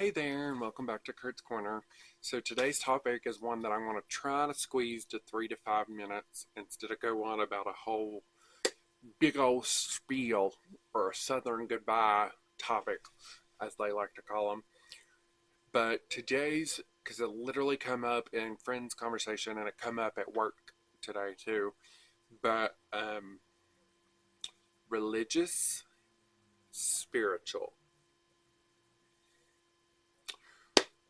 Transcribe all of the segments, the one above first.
Hey there, and welcome back to Kurt's Corner. So today's topic is one that I'm going to try to squeeze to 3 to 5 minutes instead of go on about a whole big old spiel or a southern goodbye topic, as they like to call them. But today's, because it literally come up in friends' conversation and it come up at work today too. But religious, spiritual.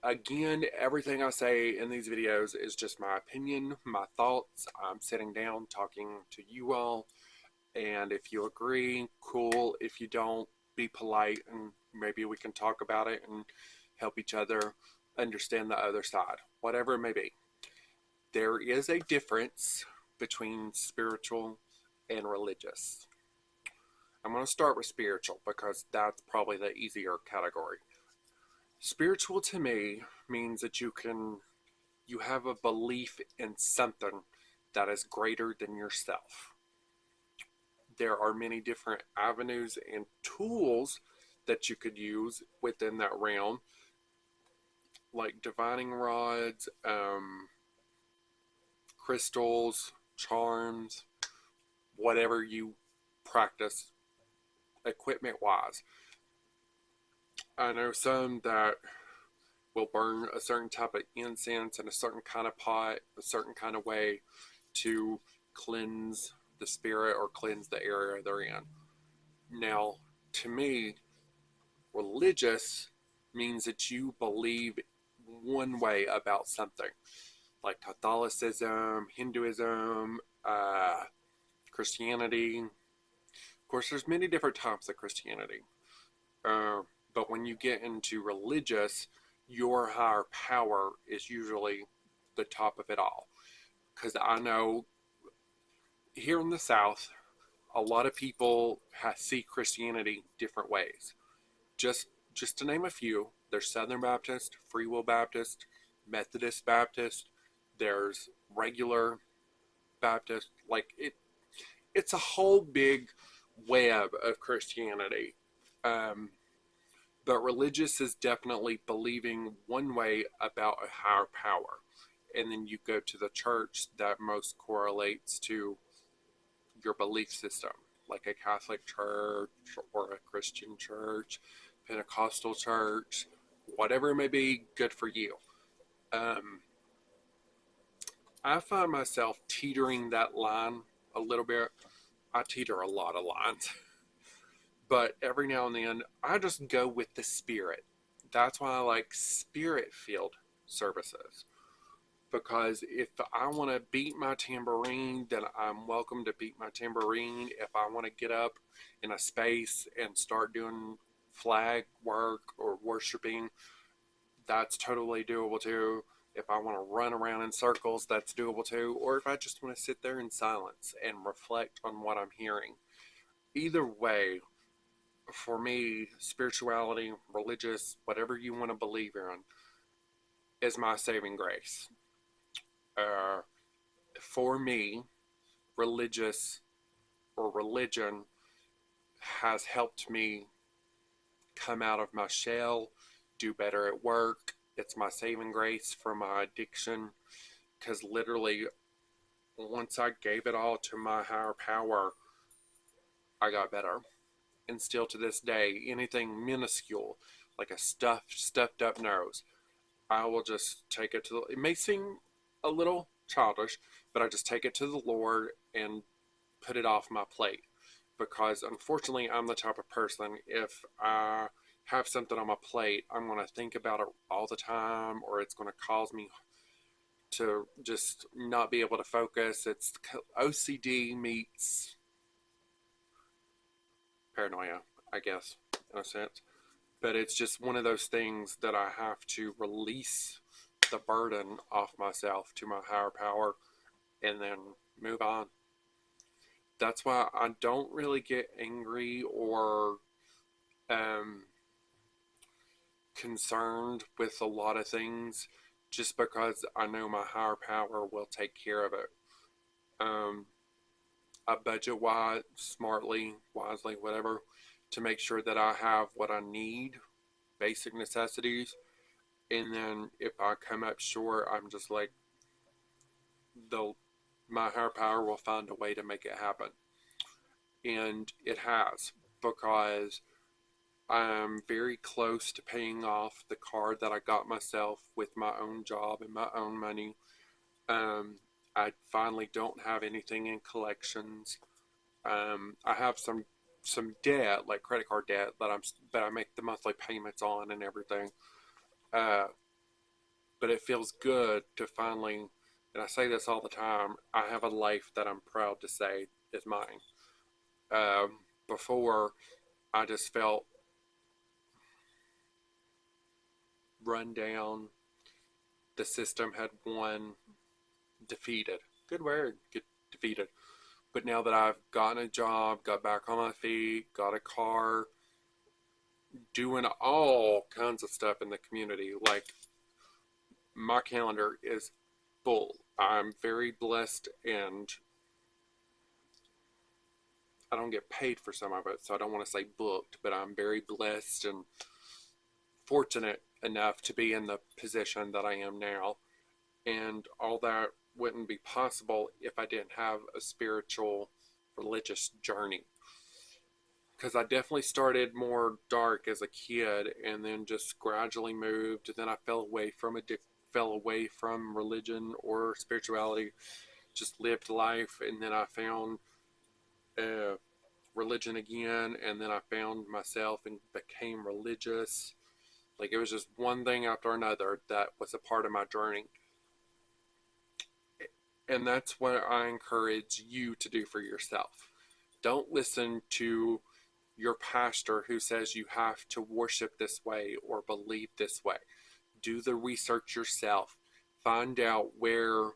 Again, everything I say in these videos is just my opinion, my thoughts. I'm sitting down talking to you all, and if you agree, cool. If you don't, be polite, and maybe we can talk about it and help each other understand the other side, whatever it may be. There is a difference between spiritual and religious. I'm going to start with spiritual because that's probably the easier category. Spiritual to me means that you have a belief in something that is greater than yourself. There are many different avenues and tools that you could use within that realm, like divining rods, crystals, charms, whatever you practice equipment wise. I know some that will burn a certain type of incense in a certain kind of pot, a certain kind of way to cleanse the spirit or cleanse the area they're in. Now, to me, religious means that you believe one way about something, like Catholicism, Hinduism, Christianity. Of course, there's many different types of Christianity. But when you get into religious, your higher power is usually the top of it all. Because I know here in the South, a lot of people see Christianity different ways. Just to name a few, there's Southern Baptist, Free Will Baptist, Methodist Baptist. There's regular Baptist. It's a whole big web of Christianity. But religious is definitely believing one way about a higher power. And then you go to the church that most correlates to your belief system, like a Catholic church or a Christian church, Pentecostal church, whatever it may be, good for you. I find myself teetering that line a little bit. I teeter a lot of lines. But every now and then, I just go with the spirit. That's why I like spirit filled services. Because if I want to beat my tambourine, then I'm welcome to beat my tambourine. If I want to get up in a space and start doing flag work or worshiping, that's totally doable too. If I want to run around in circles, that's doable too. Or if I just want to sit there in silence and reflect on what I'm hearing. Either way, for me, spirituality, religious, whatever you want to believe in, is my saving grace. Uh, for me, religious or religion has helped me come out of my shell, do better at work. It's my saving grace for my addiction. Because literally, once I gave it all to my higher power, I got better. And still to this day, anything minuscule, like a stuffed up nose, I will just take it to it may seem a little childish, but I just take it to the Lord and put it off my plate. Because unfortunately, I'm the type of person, if I have something on my plate, I'm going to think about it all the time, or it's going to cause me to just not be able to focus. It's OCD meets paranoia, I guess, in a sense. But it's just one of those things that I have to release the burden off myself to my higher power and then move on. That's why I don't really get angry or concerned with a lot of things, just because I know my higher power will take care of it. I budget smartly, wisely, whatever, to make sure that I have what I need, basic necessities, And then if I come up short, I'm just like, my higher power will find a way to make it happen. And it has, because I'm very close to paying off the car that I got myself with my own job and my own money. Um, I finally don't have anything in collections. I have some debt, like credit card debt, that I make the monthly payments on and everything. Uh, but it feels good to finally, and I say this all the time, I have a life that I'm proud to say is mine. Before, I just felt run down. The system had won, defeated. Good word, get defeated. But now that I've gotten a job, got back on my feet, got a car, doing all kinds of stuff in the community, like my calendar is full. I'm very blessed, and I don't get paid for some of it, so I don't want to say booked, but I'm very blessed and fortunate enough to be in the position that I am now. And all that wouldn't be possible if I didn't have a spiritual, religious journey. Because I definitely started more dark as a kid, and then just gradually moved. Then I fell away from religion or spirituality. Just lived life, and then I found uh, religion again, and then I found myself and became religious. Like, it was just one thing after another that was a part of my journey. And that's what I encourage you to do for yourself. Don't listen to your pastor who says you have to worship this way or believe this way. Do the research yourself. Find out where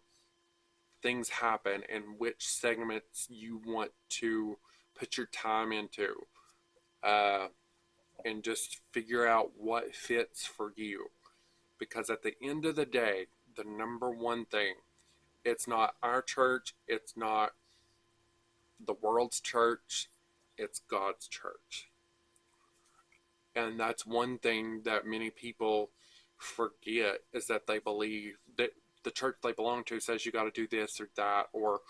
things happen and which segments you want to put your time into. Uh, and just figure out what fits for you. Because at the end of the day, the number one thing, it's not our church, it's not the world's church, it's God's church. And that's one thing that many people forget, is that they believe that the church they belong to says you got to do this or that or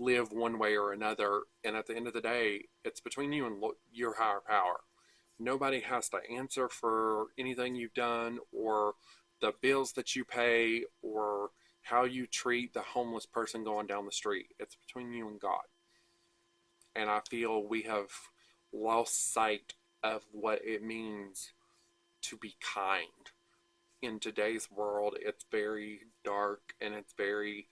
live one way or another. And at the end of the day, it's between you and your higher power. Nobody has to answer for anything you've done or the bills that you pay or how you treat the homeless person going down the street. It's between you and God. And I feel we have lost sight of what it means to be kind. In today's world, it's very dark and it's very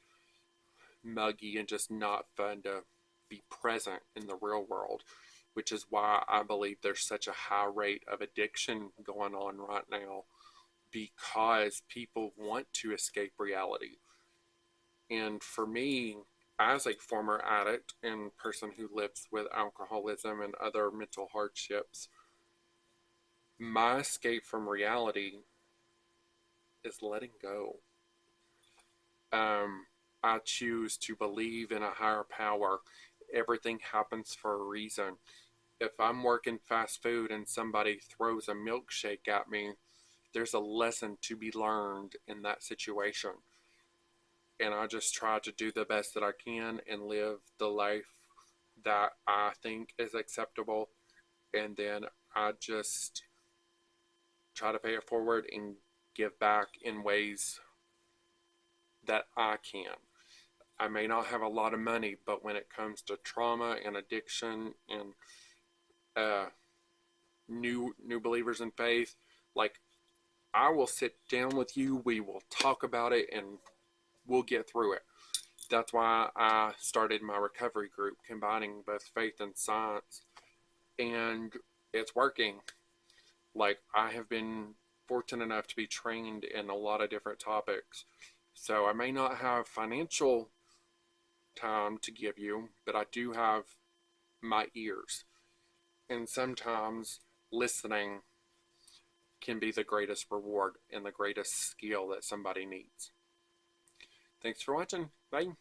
muggy and just not fun to be present in the real world, which is why I believe there's such a high rate of addiction going on right now, because people want to escape reality. And for me, as a former addict and person who lives with alcoholism and other mental hardships, my escape from reality is letting go. I choose to believe in a higher power. Everything happens for a reason. If I'm working fast food and somebody throws a milkshake at me, there's a lesson to be learned in that situation. And I just try to do the best that I can and live the life that I think is acceptable. And then I just try to pay it forward and give back in ways that I can. I may not have a lot of money, but when it comes to trauma and addiction and uh, new believers in faith, like, I will sit down with you. We will talk about it, and we'll get through it. That's why I started my recovery group, combining both faith and science, and it's working. Like, I have been fortunate enough to be trained in a lot of different topics. So I may not have financial time to give you, but I do have my ears. And sometimes listening can be the greatest reward and the greatest skill that somebody needs. Thanks for watching. Bye.